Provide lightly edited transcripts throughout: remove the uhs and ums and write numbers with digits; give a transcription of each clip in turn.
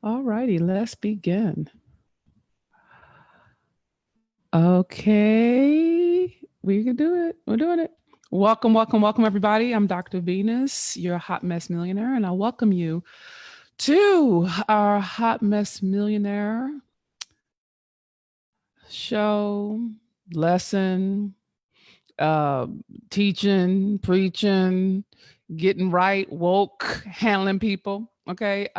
All righty, let's begin. Okay, we can do it. We're doing it. Welcome, welcome, welcome, everybody. I'm Dr. Venus, your hot mess millionaire, and I welcome you to our hot mess millionaire show, lesson, uh, teaching, preaching, getting right, woke, handling people. Okay.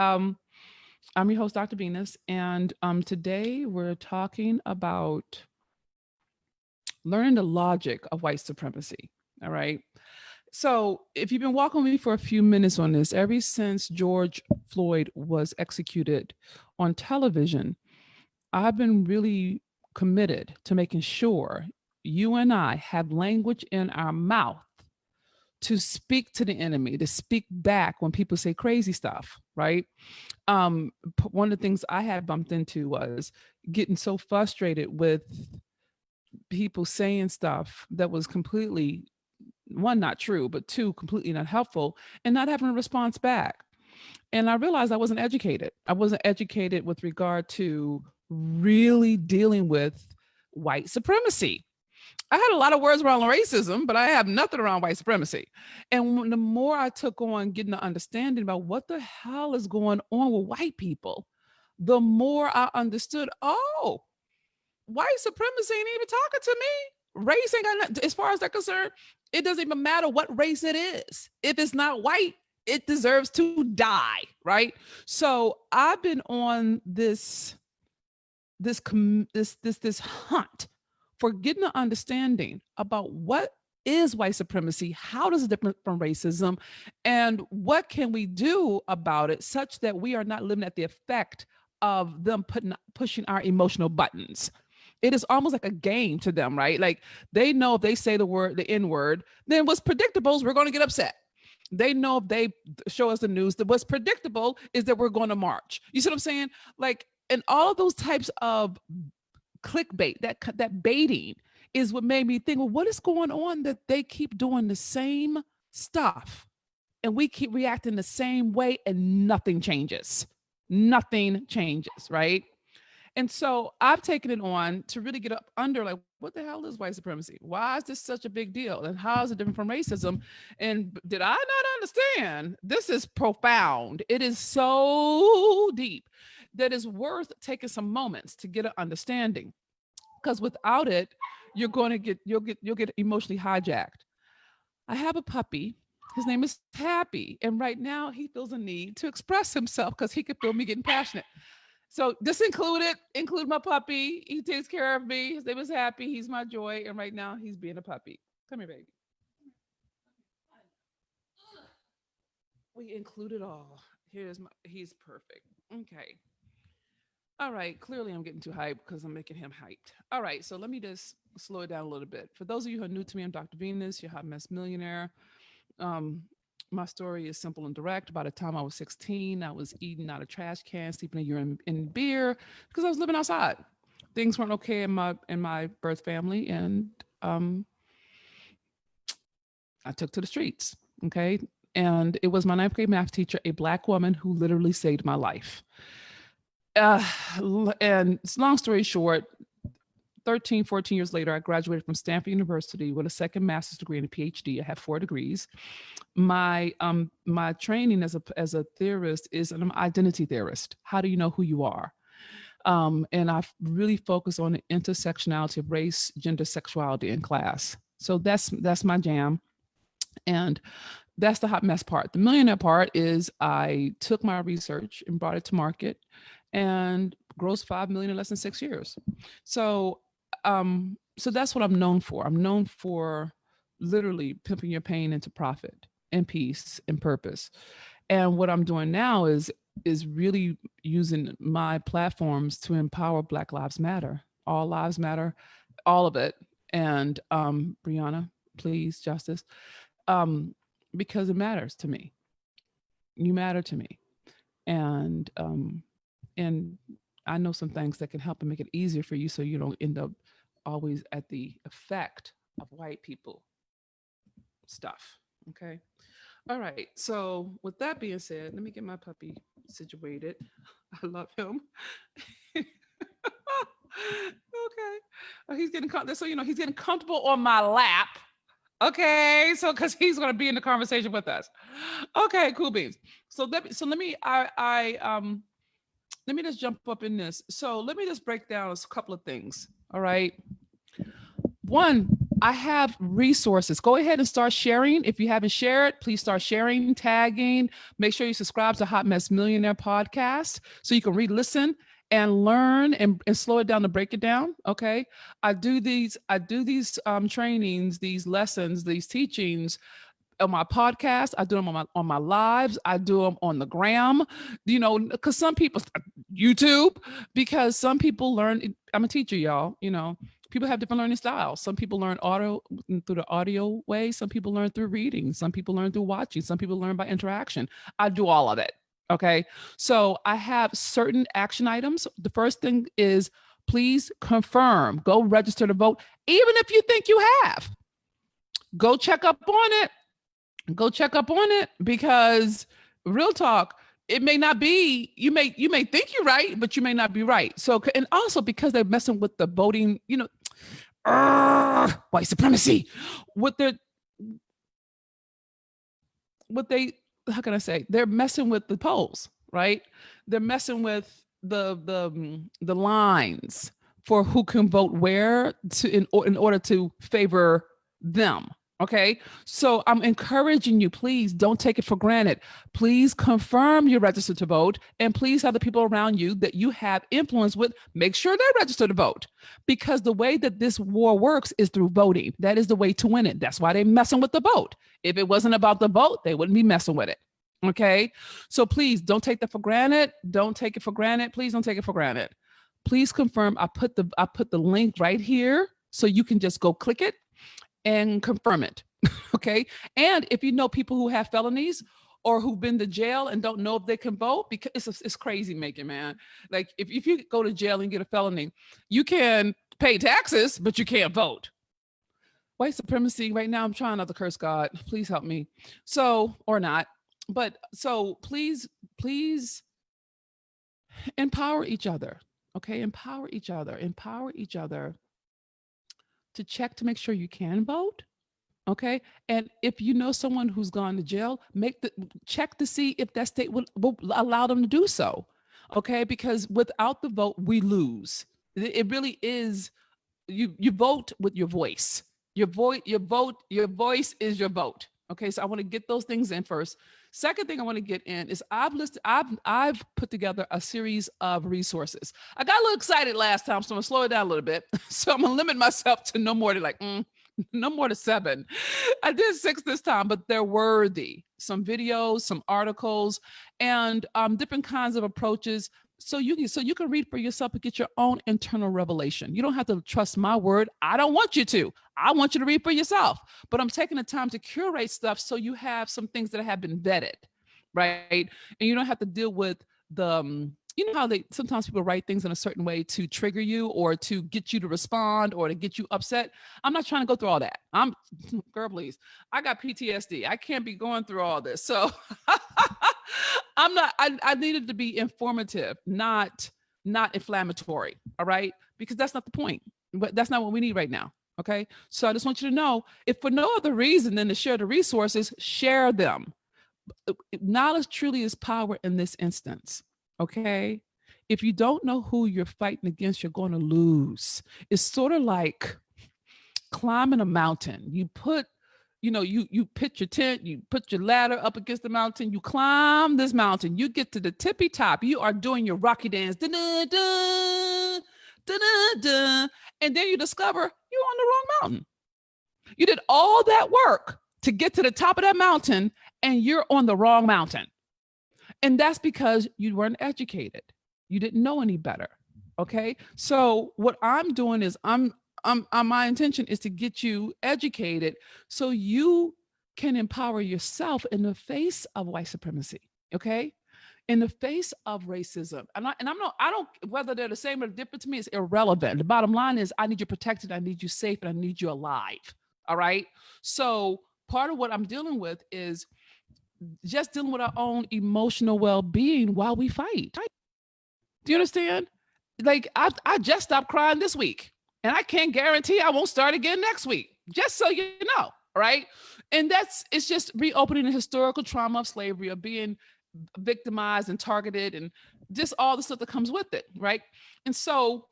I'm your host, Dr. Venus, and today we're talking about learning the logic of white supremacy. All right. So, if you've been walking with me for a few minutes on this, ever since George Floyd was executed on television, I've been really committed to making sure you and I have language in our mouth to speak to the enemy, to speak back when people say crazy stuff, right? One of the things I had bumped into was getting so frustrated with people saying stuff that was completely, one, not true, but two, completely not helpful, and not having a response back. And I realized I wasn't educated. I wasn't educated with regard to really dealing with white supremacy. I had a lot of words around racism, but I have nothing around white supremacy. And the more I took on getting the understanding about what the hell is going on with white people, the more I understood, oh, white supremacy ain't even talking to me. Race ain't got nothing, as far as they're concerned, it doesn't even matter what race it is. If it's not white, it deserves to die, right? So I've been on this hunt for getting an understanding about what is white supremacy, how does it differ from racism, and what can we do about it such that we are not living at the effect of them pushing our emotional buttons. It is almost like a game to them, right? Like they know if they say the N word, then what's predictable is we're going to get upset. They know if they show us the news, that what's predictable is that we're going to march. You see what I'm saying? Like, and all of those types of clickbait, that baiting is what made me think, well, what is going on that they keep doing the same stuff and we keep reacting the same way and nothing changes. Nothing changes, right? And so I've taken it on to really get up under, like, what the hell is white supremacy? Why is this such a big deal? And how is it different from racism? And did I not understand? This is profound. It is so deep that it's worth taking some moments to get an understanding. Because without it, you'll get emotionally hijacked. I have a puppy. His name is Happy. And right now he feels a need to express himself because he could feel me getting passionate. So this include my puppy. He takes care of me. His name is Happy. He's my joy. And right now he's being a puppy. Come here, baby. We include it all. He's perfect. Okay. All right. Clearly I'm getting too hyped because I'm making him hyped. All right. So let me just slow it down a little bit. For those of you who are new to me, I'm Dr. Venus, your hot mess millionaire. Um, my story is simple and direct. By the time I was 16, I was eating out of trash cans, sleeping in urine in beer because I was living outside. Things weren't okay in my birth family, and um, I took to the streets. Okay, and it was my ninth grade math teacher, a black woman, who literally saved my life. Uh, and it's long story short, 13, 14 years later, I graduated from Stanford University with a second master's degree and a PhD. I have 4 degrees. My training as a theorist is an identity theorist. How do you know who you are? And I really focus on the intersectionality of race, gender, sexuality, and class. So that's my jam. And that's the hot mess part. The millionaire part is I took my research and brought it to market and grossed 5 million in less than 6 years. So that's what I'm known for. I'm known for literally pimping your pain into profit and peace and purpose. And what I'm doing now is really using my platforms to empower Black Lives Matter. All lives matter, all of it. And Brianna, please, justice. Um, because it matters to me. You matter to me. And I know some things that can help and make it easier for you so you don't end up always at the effect of white people stuff. Okay. All right. So with that being said, let me get my puppy situated. I love him. Okay. Oh, he's getting so he's getting comfortable on my lap. Okay, so because he's going to be in the conversation with us. Okay, cool beans. So let me just jump up in this. So let me just break down a couple of things. All right. One, I have resources. Go ahead and start sharing. If you haven't shared, please start sharing, tagging. Make sure you subscribe to Hot Mess Millionaire podcast so you can re-listen and learn and slow it down to break it down. Okay. I do these trainings, these lessons, these teachings on my podcast. I do them on my lives. I do them on the gram, because some people YouTube, because some people learn. I'm a teacher, y'all. People have different learning styles. Some people learn audio through the audio way. Some people learn through reading. Some people learn through watching. Some people learn by interaction. I do all of it. Okay. So I have certain action items. The first thing is please confirm, go register to vote. Even if you think you have, go check up on it. Go check up on it, because real talk, it may not be, you may think you're right, but you may not be right. So, and also because they're messing with the voting, white supremacy, what they're what they how can I say, they're messing with the polls, right? They're messing with the lines for who can vote where in order to favor them. Okay. So I'm encouraging you, please don't take it for granted. Please confirm you're registered to vote, and please have the people around you that you have influence with, make sure they're registered to vote, because the way that this war works is through voting. That is the way to win it. That's why they're messing with the vote. If it wasn't about the vote, they wouldn't be messing with it. Okay. So please don't take that for granted. Don't take it for granted. Please don't take it for granted. Please confirm. I put the link right here so you can just go click it and confirm it. Okay. And if you know people who have felonies or who've been to jail and don't know if they can vote, because it's crazy making, man. Like if you go to jail and get a felony, you can pay taxes, but you can't vote. White supremacy right now, I'm trying not to curse God. Please help me. So, or not. But so please empower each other. Okay. Empower each other. Empower each other to check to make sure you can vote. Okay. And if you know someone who's gone to jail, check to see if that state will allow them to do so. Okay. Because without the vote, we lose. It really is. You vote with your voice. Your voice is your vote. Okay. So I want to get those things in first. Second thing I want to get in is I've put together a series of resources. I got a little excited last time, so I'm gonna slow it down a little bit. So I'm gonna limit myself to no more than no more than 7. I did 6 this time, but they're worthy. Some videos, some articles, and different kinds of approaches. So you can read for yourself and get your own internal revelation. You don't have to trust my word. I don't want you to. I want you to read for yourself. But I'm taking the time to curate stuff so you have some things that have been vetted, right? And you don't have to deal with you know how they sometimes people write things in a certain way to trigger you or to get you to respond or to get you upset. I'm not trying to go through all that. Girl, please. I got PTSD. I can't be going through all this. So I needed to be informative, not inflammatory. All right. Because that's not the point. But that's not what we need right now. Okay. So I just want you to know, if for no other reason than to share the resources, share them. Knowledge truly is power in this instance. Okay. If you don't know who you're fighting against, you're going to lose. It's sort of like climbing a mountain. You pitch your tent, you put your ladder up against the mountain, you climb this mountain, you get to the tippy top, you are doing your Rocky dance, da-da-da, da-da-da, and then you discover you're on the wrong mountain. You did all that work to get to the top of that mountain, and you're on the wrong mountain. And that's because you weren't educated. You didn't know any better. Okay. So what I'm doing is my intention is to get you educated so you can empower yourself in the face of white supremacy. Okay. In the face of racism. I don't, whether they're the same or different, to me, it's irrelevant. The bottom line is I need you protected. I need you safe, and I need you alive. All right. So part of what I'm dealing with is just dealing with our own emotional well-being while we fight. Do you understand? Like I just stopped crying this week, and I can't guarantee I won't start again next week. Just so you know, right? And it's just reopening the historical trauma of slavery, of being victimized and targeted, and just all the stuff that comes with it, right? And so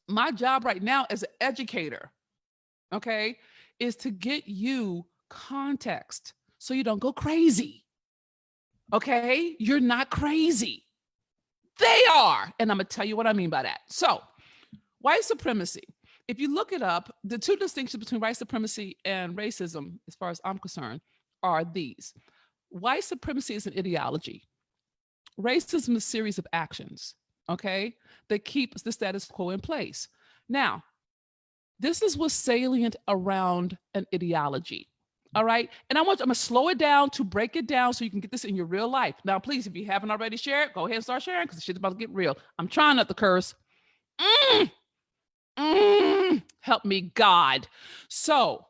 my job right now as an educator, okay, is to get you context so you don't go crazy. Okay? You're not crazy. They are. And I'm going to tell you what I mean by that. So, white supremacy, if you look it up, the two distinctions between white supremacy and racism, as far as I'm concerned, are these. White supremacy is an ideology. Racism is a series of actions, okay, that keeps the status quo in place. Now, this is what's salient around an ideology. All right. And I'm going to slow it down to break it down so you can get this in your real life. Now, please, if you haven't already shared, go ahead and start sharing because the shit's about to get real. I'm trying not to curse. Help me, God. So,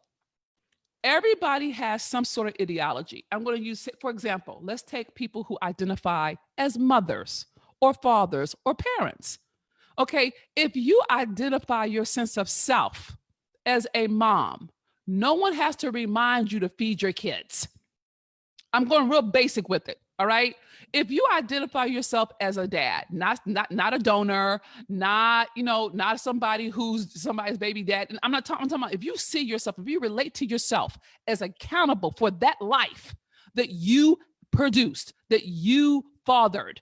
everybody has some sort of ideology. I'm going to use, for example, let's take people who identify as mothers or fathers or parents. Okay. If you identify your sense of self as a mom, no one has to remind you to feed your kids. I'm going real basic with it. All right. If you identify yourself as a dad, not a donor, not somebody who's somebody's baby dad. And I'm talking about if you see yourself, if you relate to yourself as accountable for that life that you produced, that you fathered,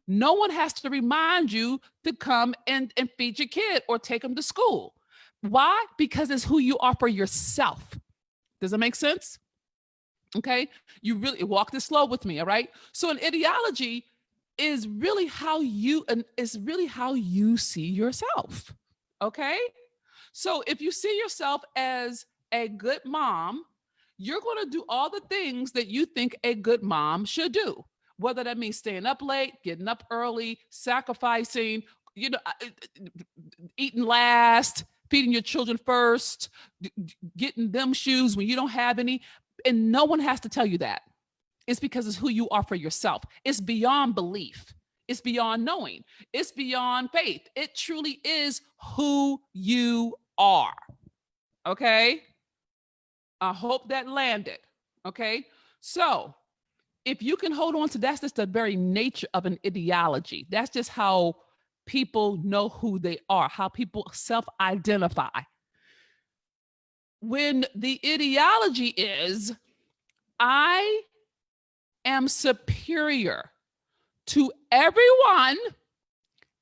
no one has to remind you to come and feed your kid or take them to school. Why? Because it's who you are for yourself. Does that make sense? Okay. You really walk this slow with me. All right. So an ideology is really how you see yourself. Okay. So if you see yourself as a good mom, you're going to do all the things that you think a good mom should do, whether that means staying up late, getting up early, sacrificing, eating last, feeding your children first, getting them shoes when you don't have any. And no one has to tell you that. It's because it's who you are for yourself. It's beyond belief. It's beyond knowing. It's beyond faith. It truly is who you are. Okay? I hope that landed. Okay? So, if you can hold on to that's just the very nature of an ideology. That's just how people know who they are, how people self-identify. When the ideology is, I am superior to everyone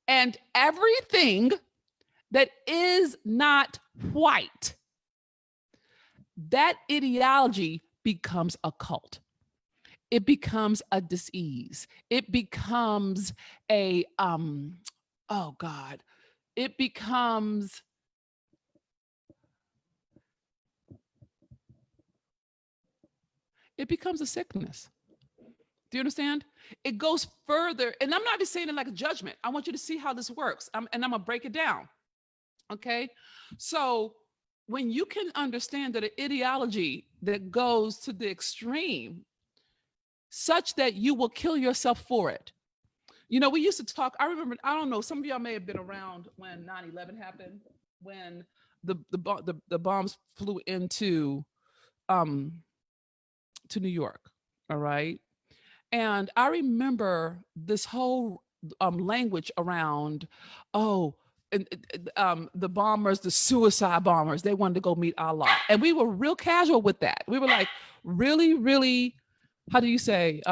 and everything that is not white, that ideology becomes a cult. It becomes a disease. It becomes a oh God, it becomes a sickness. Do you understand? It goes further, and I'm not even saying it like a judgment. I want you to see how this works, and I'm gonna break it down. Okay, so when you can understand that an ideology that goes to the extreme, such that you will kill yourself for it. We used to talk. I remember. I don't know. Some of y'all may have been around when 9/11 happened, when the bombs flew into to New York. All right. And I remember this whole language around, the bombers, the suicide bombers, they wanted to go meet Allah. And we were real casual with that. We were like, really, really, how do you say?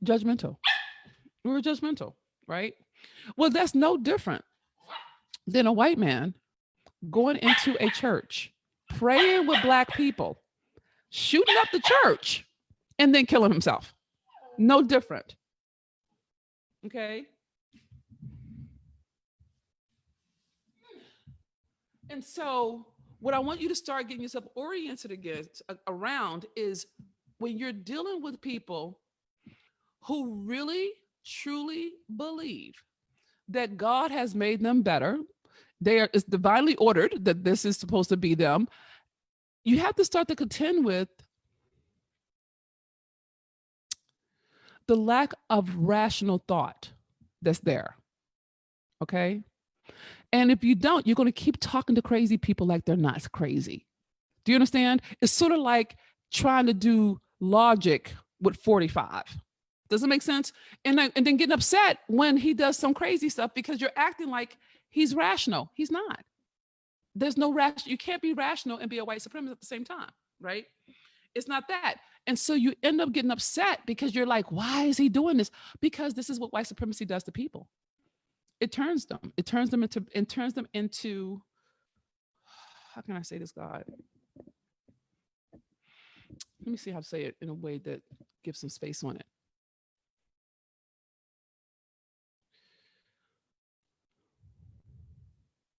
Judgmental. We were judgmental, right? Well, that's no different than a white man going into a church, praying with Black people, shooting up the church, and then killing himself. No different. Okay. And so, what I want you to start getting yourself oriented against around is when you're dealing with people who really, truly believe that God has made them better. It's divinely ordered that this is supposed to be them. you have to start to contend with the lack of rational thought that's there. Okay. And if you don't, you're going to keep talking to crazy people like they're not crazy. Do you understand? It's sort of like trying to do logic with 45. Does it make sense? And then getting upset when he does some crazy stuff because you're acting like he's rational. He's not. There's no rational. You can't be rational and be a white supremacist at the same time, right? It's not that. And so you end up getting upset because you're like, why is he doing this? Because this is what white supremacy does to people. It turns them into, how can I say this, God? Let me see how to say it in a way that gives some space on it.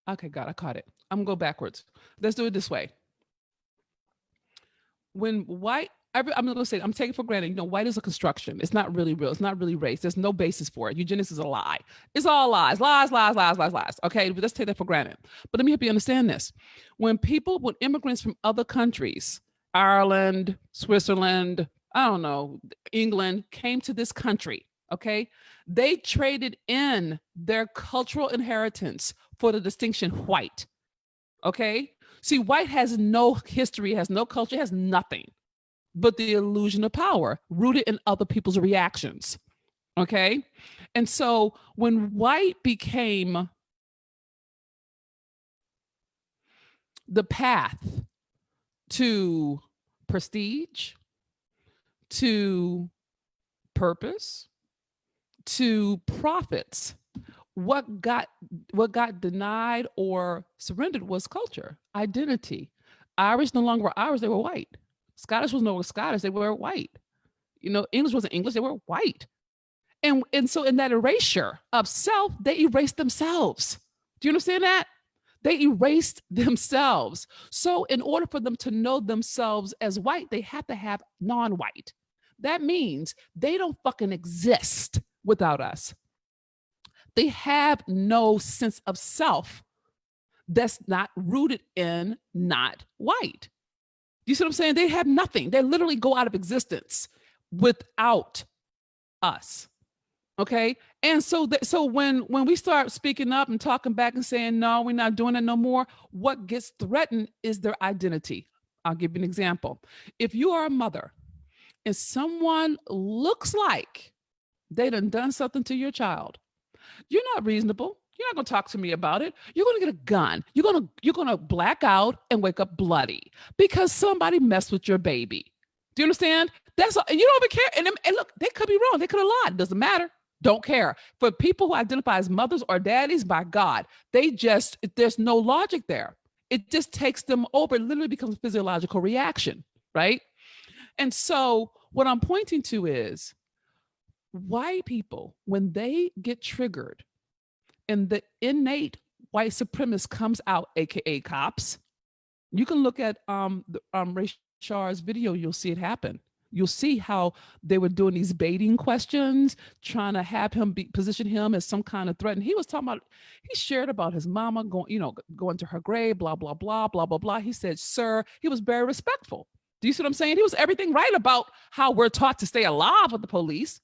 Okay, God, I caught it. I'm gonna go backwards. Let's do it this way. When white, I'm gonna say, I'm taking for granted, white is a construction. It's not really real. It's not really race. There's no basis for it. Eugenics is a lie. It's all lies, lies, lies, lies, lies, lies. Okay, but let's take that for granted. But let me help you understand this. When immigrants from other countries, Ireland, Switzerland, I don't know, England, came to this country, okay, they traded in their cultural inheritance for the distinction white. Okay. See, white has no history, has no culture, has nothing but the illusion of power rooted in other people's reactions. Okay. And so when white became the path to prestige, to purpose, to profits, what got denied or surrendered was culture, identity. Irish no longer were Irish, they were white. Scottish was no longer Scottish, they were white. English wasn't English, they were white. And so in that erasure of self, they erased themselves. Do you understand that? They erased themselves. So in order for them to know themselves as white, they have to have non-white. That means they don't fucking exist without us. They have no sense of self that's not rooted in not white. You see what I'm saying? They have nothing. They literally go out of existence without us. Okay. And so when we start speaking up and talking back and saying, no, we're not doing it no more, what gets threatened is their identity. I'll give you an example. If you are a mother and someone looks like they done something to your child, you're not reasonable. You're not going to talk to me about it. You're going to get a gun. You're going to black out and wake up bloody because somebody messed with your baby. Do you understand? That's all, and you don't even care. And look, they could be wrong. They could have lied. Doesn't matter. Don't care. For people who identify as mothers or daddies, by God, there's no logic there. It just takes them over. It literally becomes a physiological reaction, right? And so what I'm pointing to is white people, when they get triggered and the innate white supremacist comes out, AKA cops, you can look at Ray Char's video, you'll see it happen. You'll see how they were doing these baiting questions, trying to have him position him as some kind of threat. And he was talking about, he shared about his mama going to her grave, blah, blah, blah, blah, blah, blah. He said, sir, he was very respectful. Do you see what I'm saying? He was everything right about how we're taught to stay alive with the police.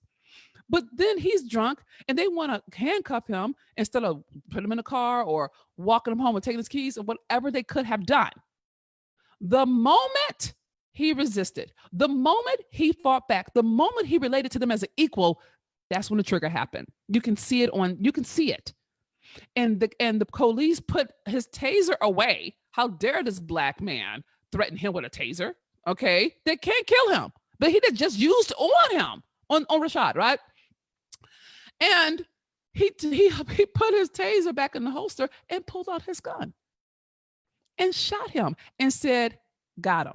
But then he's drunk and they want to handcuff him instead of putting him in a car or walking him home and taking his keys or whatever they could have done. The moment he resisted, the moment he fought back, the moment he related to them as an equal, that's when the trigger happened. You can see it. And the police put his taser away. How dare this black man threaten him with a taser? Okay. They can't kill him, but he just used on him, on Rashad, right? And he put his taser back in the holster and pulled out his gun and shot him and said, got him.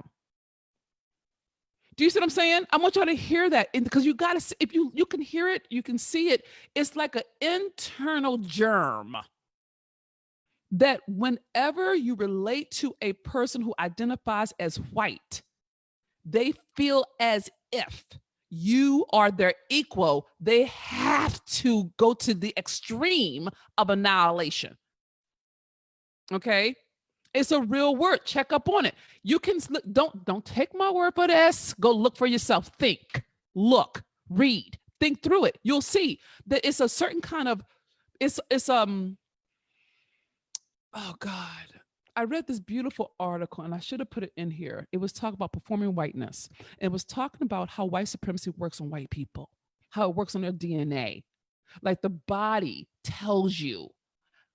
Do you see what I'm saying? I want y'all to hear that because you got to, if you can hear it, you can see it. It's like an internal germ that whenever you relate to a person who identifies as white, they feel as if you are their equal. They have to go to the extreme of annihilation. Okay. It's a real word. Check up on it. You can don't take my word for this. Go look for yourself. Think, look, read, think through it. You'll see that it's a certain kind of it's oh God. I read this beautiful article and I should have put it in here. It was talking about performing whiteness. It was talking about how white supremacy works on white people, how it works on their DNA. Like the body tells you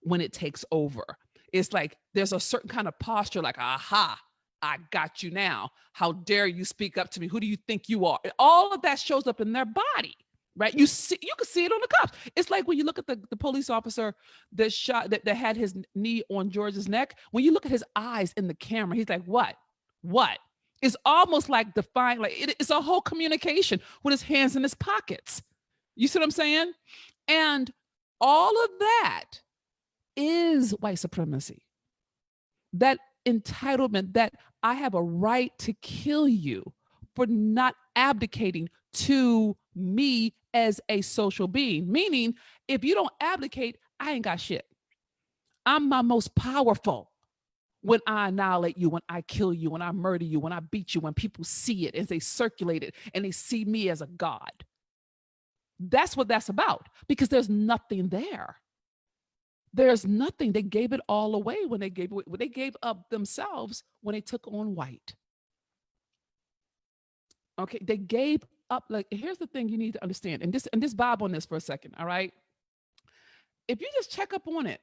when it takes over. It's like there's a certain kind of posture, like, aha, I got you now. How dare you speak up to me? Who do you think you are? All of that shows up in their body, right? You can see it on the cops. It's like when you look at the police officer that shot that had his knee on George's neck. When you look at his eyes in the camera, he's like, what? What? It's almost like defying, like it's a whole communication with his hands in his pockets. You see what I'm saying? And all of that is white supremacy. That entitlement that I have a right to kill you for not abdicating to me as a social being. Meaning, if you don't abdicate, I ain't got shit. I'm my most powerful when I annihilate you, when I kill you, when I murder you, when I beat you, when people see it and they circulate it and they see me as a god. That's what that's about, because there's nothing there. There's nothing. They gave it all away when they gave up themselves when they took on white. Okay, they gave up. Like, here's the thing you need to understand, and this vibe on this for a second. All right, if you just check up on it,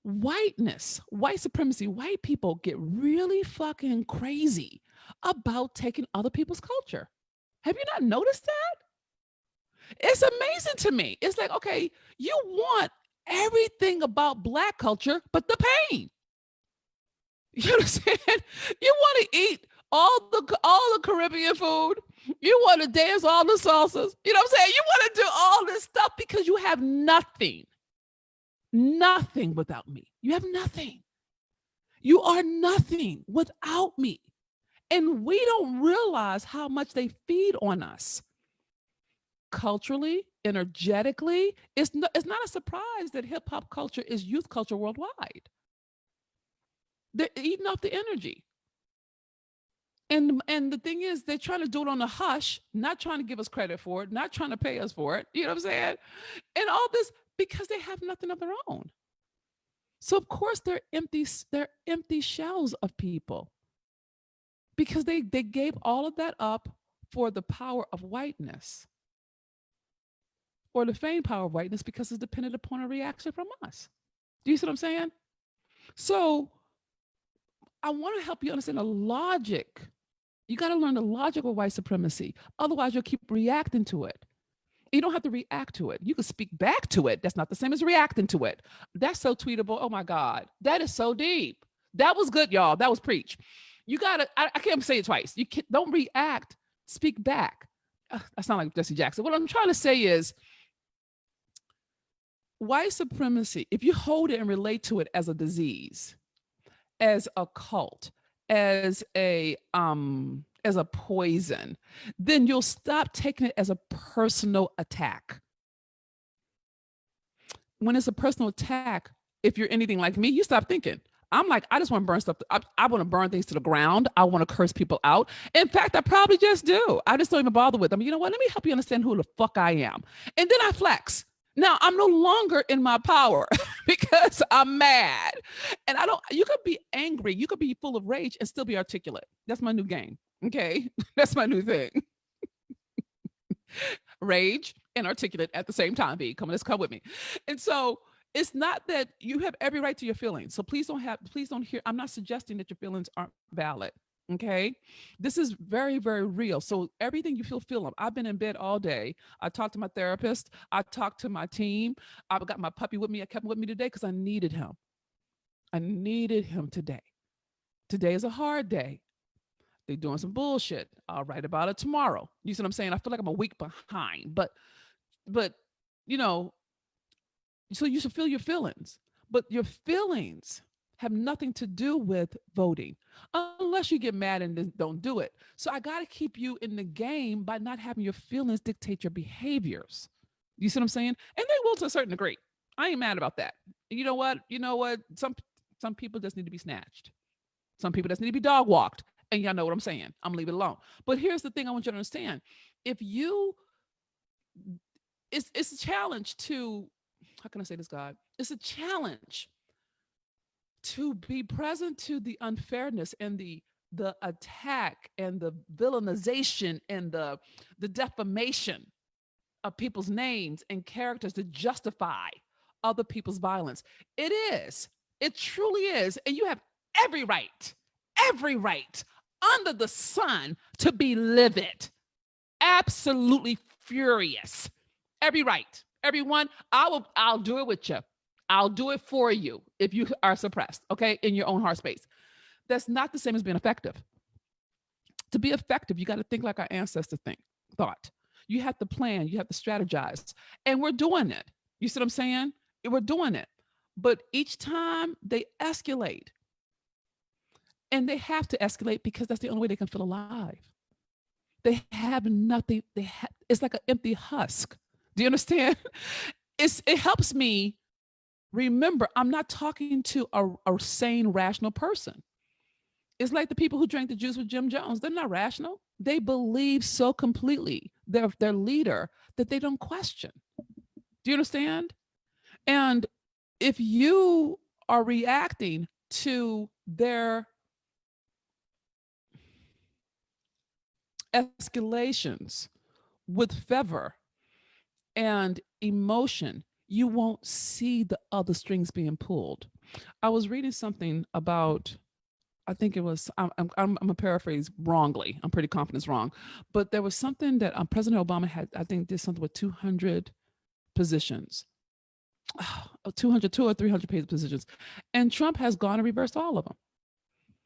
whiteness, white supremacy, white people get really fucking crazy about taking other people's culture. Have you not noticed that? It's amazing to me. It's like, okay, you want everything about Black culture but the pain. You understand? You want to eat all the Caribbean food. You want to dance all the salsas. You know what I'm saying? You want to do all this stuff because you have nothing. Nothing without me. You have nothing. You are nothing without me. And we don't realize how much they feed on us. Culturally, energetically, it's not a surprise that hip hop culture is youth culture worldwide. They're eating off the energy. And the thing is, they're trying to do it on a hush, not trying to give us credit for it, not trying to pay us for it. You know what I'm saying? And all this because they have nothing of their own. So of course they're empty shells of people. Because they gave all of that up for the power of whiteness. Or the feigned power of whiteness, because it's dependent upon a reaction from us. Do you see what I'm saying? So I want to help you understand the logic. You got to learn the logic of white supremacy. Otherwise, you'll keep reacting to it. You don't have to react to it. You can speak back to it. That's not the same as reacting to it. That's so tweetable. Oh my God. That is so deep. That was good, y'all. That was preach. You got to, I can't say it twice. Don't react, speak back. I sound like Jesse Jackson. What I'm trying to say is, white supremacy, if you hold it and relate to it as a disease, as a cult, as a poison, then you'll stop taking it as a personal attack. When it's a personal attack, if you're anything like me, you stop thinking. I'm like, I just want to burn stuff. I want to burn things to the ground. I want to curse people out. In fact, I probably just do. I just don't even bother with them. You know what? Let me help you understand who the fuck I am. And then I flex. Now I'm no longer in my power because I'm mad. And you could be angry. You could be full of rage and still be articulate. That's my new game. Okay. That's my new thing. Rage and articulate at the same time. Let's come with me. And so it's not that you have every right to your feelings. So please don't hear. I'm not suggesting that your feelings aren't valid. Okay. This is very, very real. So everything you feel them. I've been in bed all day. I talked to my therapist. I talked to my team. I've got my puppy with me. I kept him with me today because I needed him. I needed him today. Today is a hard day. They're doing some bullshit. I'll write about it tomorrow. You see what I'm saying? I feel like I'm a week behind, but you know, so you should feel your feelings, but your feelings have nothing to do with voting unless you get mad and don't do it. So I got to keep you in the game by not having your feelings dictate your behaviors. You see what I'm saying? And they will to a certain degree. I ain't mad about that. You know what? Some Some people just need to be snatched. Some people just need to be dog walked. And y'all know what I'm saying. I'm gonna leave it alone. But here's the thing I want you to understand. If you, it's a challenge to, how can I say this, God? It's a challenge to be present to the unfairness and the attack and the villainization and the defamation of people's names and characters to justify other people's violence. It is. It truly is. And you have every right under the sun to be livid, absolutely furious. Every right. Everyone, I'll do it with you. I'll do it for you if you are suppressed, okay, in your own heart space. That's not the same as being effective. To be effective, you got to think like our ancestors thought. You have to plan, you have to strategize. And we're doing it. You see what I'm saying? We're doing it. But each time they escalate, and they have to escalate because that's the only way they can feel alive. They have nothing. It's like an empty husk. Do you understand? It helps me remember I'm not talking to a sane, rational person. It's like the people who drank the juice with Jim Jones. They're not rational. They believe so completely their leader that they don't question. Do you understand? And if you are reacting to their escalations with fervor and emotion, you won't see the other strings being pulled. I was reading something about, I think it was, I'm a paraphrase wrongly. I'm pretty confident it's wrong, but there was something that President Obama had, I think, did something with 200 positions, 200 or 300 positions, and Trump has gone and reversed all of them.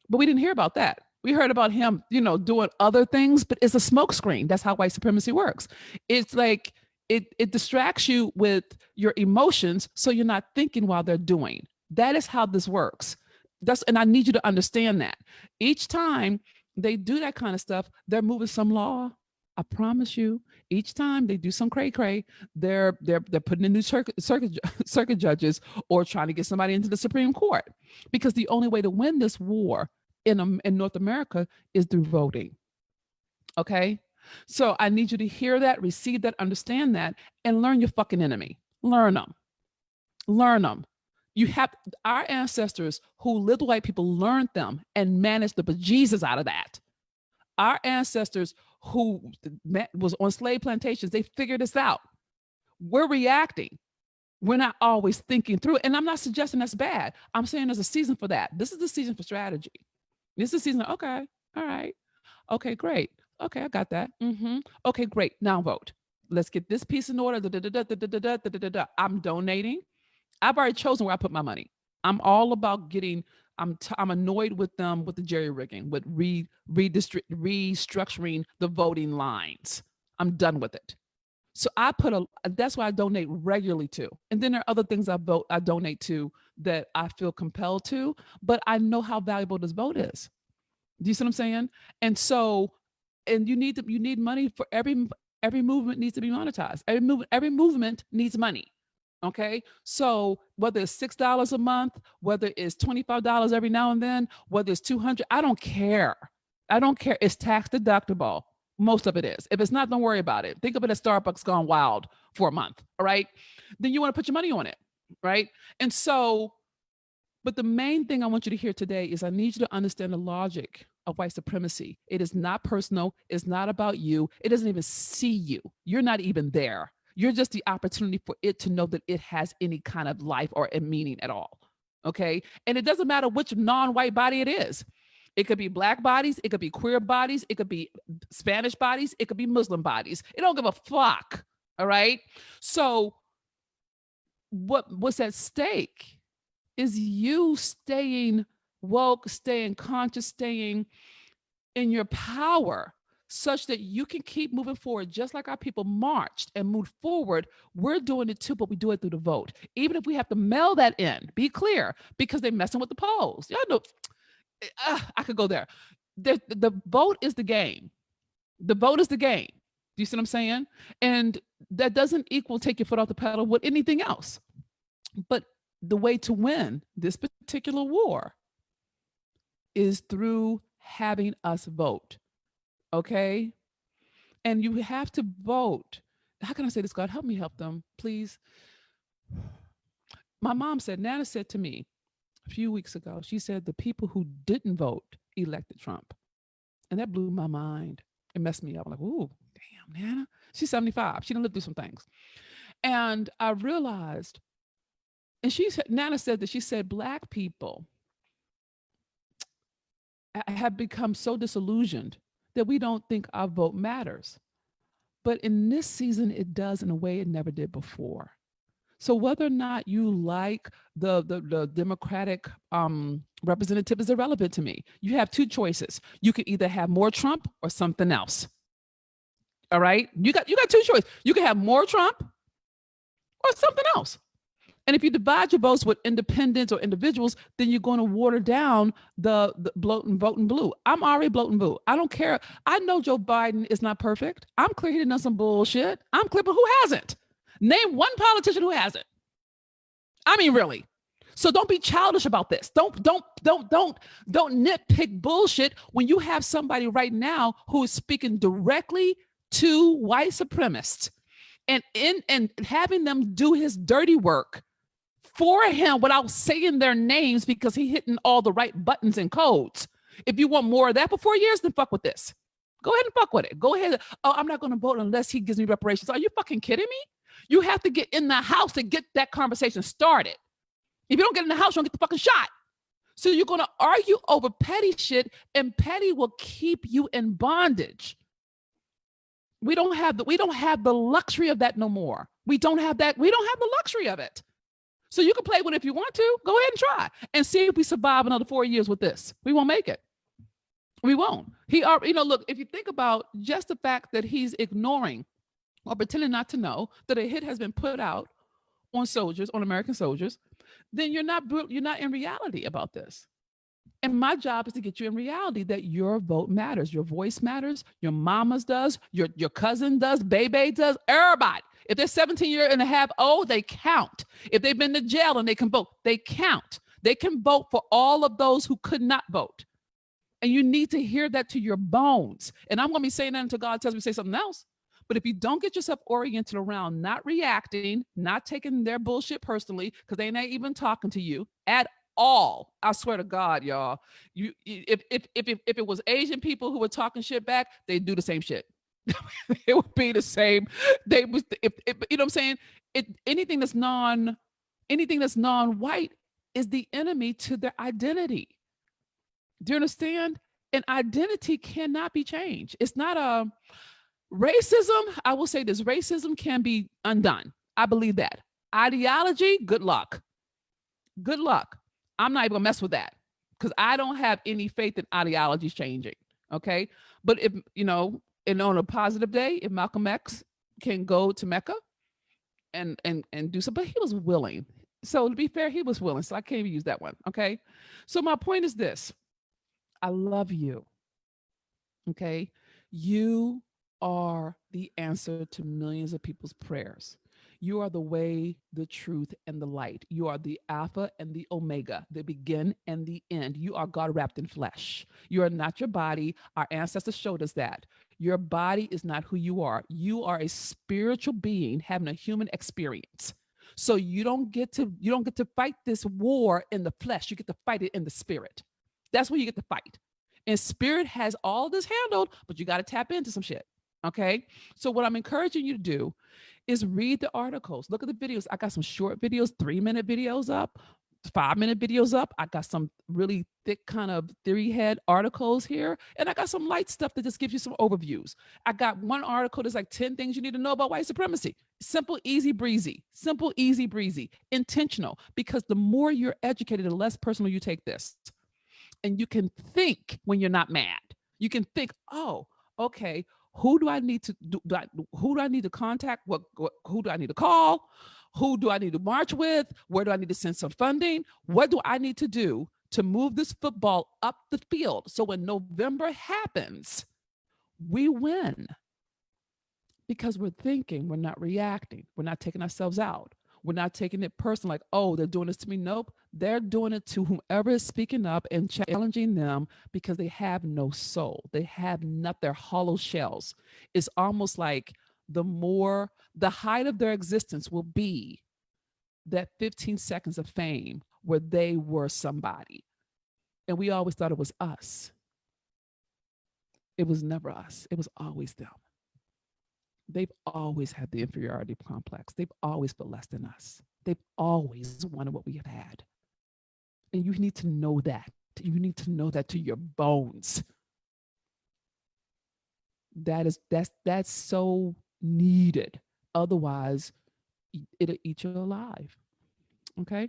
But we didn't hear about that. We heard about him, doing other things, but it's a smokescreen. That's how white supremacy works. It's like it distracts you with your emotions, so you're not thinking while they're doing. That is how this works. And I need you to understand that. Each time they do that kind of stuff, they're moving some law. I promise you, each time they do some cray, they're putting in new circuit judges or trying to get somebody into the Supreme Court, because the only way to win this war in North America is through voting. Okay? So I need you to hear that, receive that, understand that, and learn your fucking enemy. Learn them. Learn them. You have our ancestors who lived with white people learned them and managed the bejesus out of that. Our ancestors who was on slave plantations, they figured this out. We're reacting. We're not always thinking through it. And I'm not suggesting that's bad. I'm saying there's a season for that. This is the season for strategy. This is the season. Okay. All right. Okay, great. Okay, I got that. Okay, great. Now vote. Let's get this piece in order. I'm donating. I've already chosen where I put my money. I'm all about getting, I'm annoyed with them with the jerry rigging, with restructuring the voting lines. I'm done with it. So that's why I donate regularly to. And then there are other things I donate to that I feel compelled to, but I know how valuable this vote is. Do you see what I'm saying? And so, and you need money for every movement needs to be monetized. Every movement needs money. Okay. So whether it's $6 a month, whether it's $25 every now and then, whether it's 200, I don't care. It's tax deductible. Most of it is. If it's not, don't worry about it. Think of it as Starbucks gone wild for a month. All right. Then you want to put your money on it. Right. And so, but the main thing I want you to hear today is I need you to understand the logic of white supremacy. It is not personal. It's not about you. It doesn't even see you. You're not even there. You're just the opportunity for it to know that it has any kind of life or a meaning at all. Okay. And it doesn't matter which non-white body it is. It could be Black bodies. It could be queer bodies. It could be Spanish bodies. It could be Muslim bodies. It don't give a fuck. All right. So what's at stake is you staying woke, staying conscious, staying in your power, such that you can keep moving forward. Just like our people marched and moved forward, we're doing it too, but we do it through the vote. Even if we have to mail that in, be clear, because they're messing with the polls. Y'all know, I could go there. The vote is the game. The vote is the game. Do you see what I'm saying? And that doesn't equal take your foot off the pedal with anything else. But the way to win this particular war is through having us vote. Okay. And you have to vote. How can I say this? God, help me help them, please. My mom said, Nana said to me a few weeks ago, she said the people who didn't vote elected Trump. And that blew my mind. It messed me up. I'm like, ooh, damn, Nana. She's 75. She done lived through some things. And I realized, and Nana said that she said Black people have become so disillusioned that we don't think our vote matters. But in this season, it does in a way it never did before. So whether or not you like the Democratic representative is irrelevant to me. You have two choices. You can either have more Trump or something else. All right, you got two choices. You can have more Trump or something else. And if you divide your votes with independents or individuals, then you're going to water down the voting blue. I'm already voting blue. I don't care. I know Joe Biden is not perfect. I'm clear he done some bullshit. I'm clear, but who hasn't? Name one politician who hasn't. I mean, really. So don't be childish about this. Don't nitpick bullshit when you have somebody right now who is speaking directly to white supremacists and having them do his dirty work for him without saying their names because he hitting all the right buttons and codes. If you want more of that for 4 years, then fuck with this. Go ahead and fuck with it. Go ahead. Oh, I'm not going to vote unless he gives me reparations. Are you fucking kidding me? You have to get in the house to get that conversation started. If you don't get in the house, you don't get the fucking shot. So you're going to argue over petty shit, and petty will keep you in bondage. We don't have the luxury of that no more. We don't have that. We don't have the luxury of it. So you can play with it if you want to. Go ahead and try and see if we survive another 4 years with this. We won't make it. We won't. Look, if you think about just the fact that he's ignoring or pretending not to know that a hit has been put out on soldiers, on American soldiers, then you're not in reality about this. And my job is to get you in reality that your vote matters. Your voice matters. Your mama's does. Your cousin does. Baby does. Everybody. If they're 17 years and a half old, they count. If they've been to jail and they can vote, they count. They can vote for all of those who could not vote. And you need to hear that to your bones. And I'm going to be saying that until God tells me to say something else. But if you don't get yourself oriented around not reacting, not taking their bullshit personally, because they ain't even talking to you at all, I swear to God, y'all. If it was Asian people who were talking shit back, they'd do the same shit. It would be the same. They was, if you know what I'm saying. Anything that's non-white is the enemy to their identity. Do you understand? And identity cannot be changed. It's not a racism. I will say this: racism can be undone. I believe that. Ideology, good luck. Good luck. I'm not even gonna mess with that because I don't have any faith in ideologies changing. Okay, but if and on a positive day, if Malcolm X can go to Mecca and do something, but he was willing. So to be fair, he was willing. So I can't even use that one. Okay. So my point is this: I love you. Okay. You are the answer to millions of people's prayers. You are the way, the truth, and the light. You are the Alpha and the Omega, the begin and the end. You are God wrapped in flesh. You are not your body. Our ancestors showed us that. Your body is not who you are. You are a spiritual being having a human experience. So you don't get to fight this war in the flesh. You get to fight it in the spirit. That's where you get to fight. And spirit has all this handled, but you got to tap into some shit. Okay. So what I'm encouraging you to do is read the articles. Look at the videos. I got some short videos, 3-minute videos up, 5-minute videos up. I got some really thick kind of theory head articles here. And I got some light stuff that just gives you some overviews. I got one article that's like 10 things you need to know about white supremacy. Simple, easy, breezy. Simple, easy, breezy. Intentional. Because the more you're educated, the less personal you take this. And you can think when you're not mad. You can think, oh, okay, who do I need to do? Who do I need to contact? Who do I need to call? Who do I need to march with? Where do I need to send some funding? What do I need to do to move this football up the field so when November happens, we win? Because we're thinking, we're not reacting, we're not taking ourselves out. We're not taking it personal, like, oh, they're doing this to me. Nope. They're doing it to whomever is speaking up and challenging them because they have no soul. They have not, their hollow shells. It's almost like the height of their existence will be that 15 seconds of fame where they were somebody. And we always thought it was us. It was never us. It was always them. They've always had the inferiority complex. They've always felt less than us. They've always wanted what we have had. And you need to know that. You need to know that to your bones. That's so needed. Otherwise, it'll eat you alive. Okay?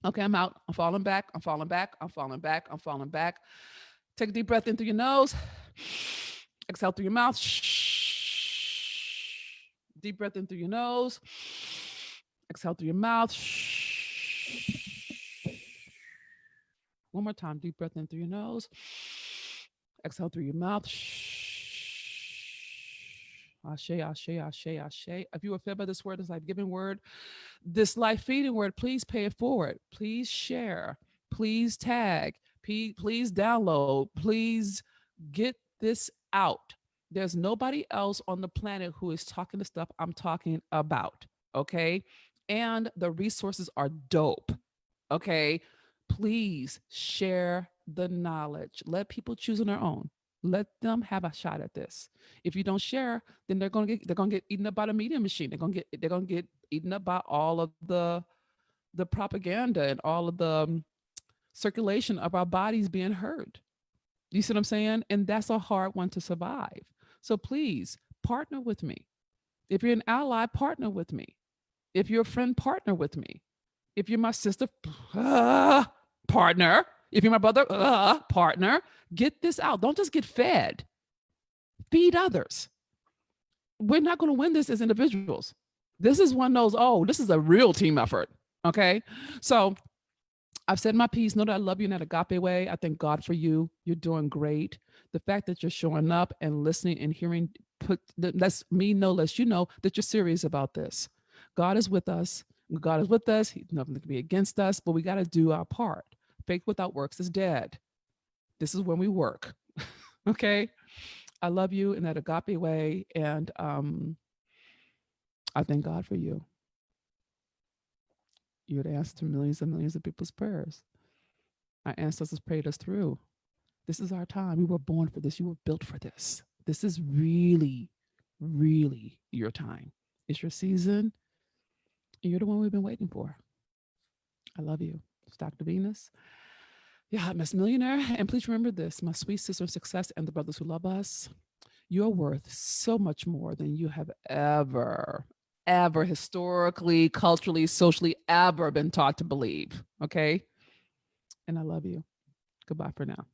Okay, I'm out. I'm falling back. I'm falling back. I'm falling back. I'm falling back. Take a deep breath in through your nose. Exhale through your mouth. Deep breath in through your nose. Exhale through your mouth. One more time. Deep breath in through your nose. Exhale through your mouth. Ashe, ashe, ashe, ashe. If you were fed by this word, this life-giving word, this life-feeding word, please pay it forward. Please share. Please tag. Please download. Please get this out. There's nobody else on the planet who is talking the stuff I'm talking about. Okay. And the resources are dope. Okay. Please share the knowledge. Let people choose on their own. Let them have a shot at this. If you don't share, then they're gonna get eaten up by the media machine. They're gonna get eaten up by all of the propaganda and all of the circulation of our bodies being hurt. You see what I'm saying? And that's a hard one to survive. So please partner with me. If you're an ally, partner with me. If you're a friend, partner with me. If you're my sister, partner. If you're my brother, partner. Get this out. Don't just get fed. Feed others. We're not going to win this as individuals. This is one of those, oh, this is a real team effort. Okay. So I've said my piece. Know that I love you in that agape way. I thank God for you. You're doing great. The fact that you're showing up and listening and hearing lets me know, lets you know that you're serious about this. God is with us. God is with us. He's nothing to be against us, but we got to do our part. Faith without works is dead. This is when we work. Okay. I love you in that agape way. And I thank God for you. You're the answer to millions and millions of people's prayers. Our ancestors prayed us through. This is our time. We were born for this. You were built for this. This is really, really your time. It's your season. And you're the one we've been waiting for. I love you. It's Dr. Venus. Yeah, Miss Millionaire. And please remember this, my sweet sister of success and the brothers who love us. You're worth so much more than you have ever historically, culturally, socially, ever been taught to believe. Okay. And I love you. Goodbye for now.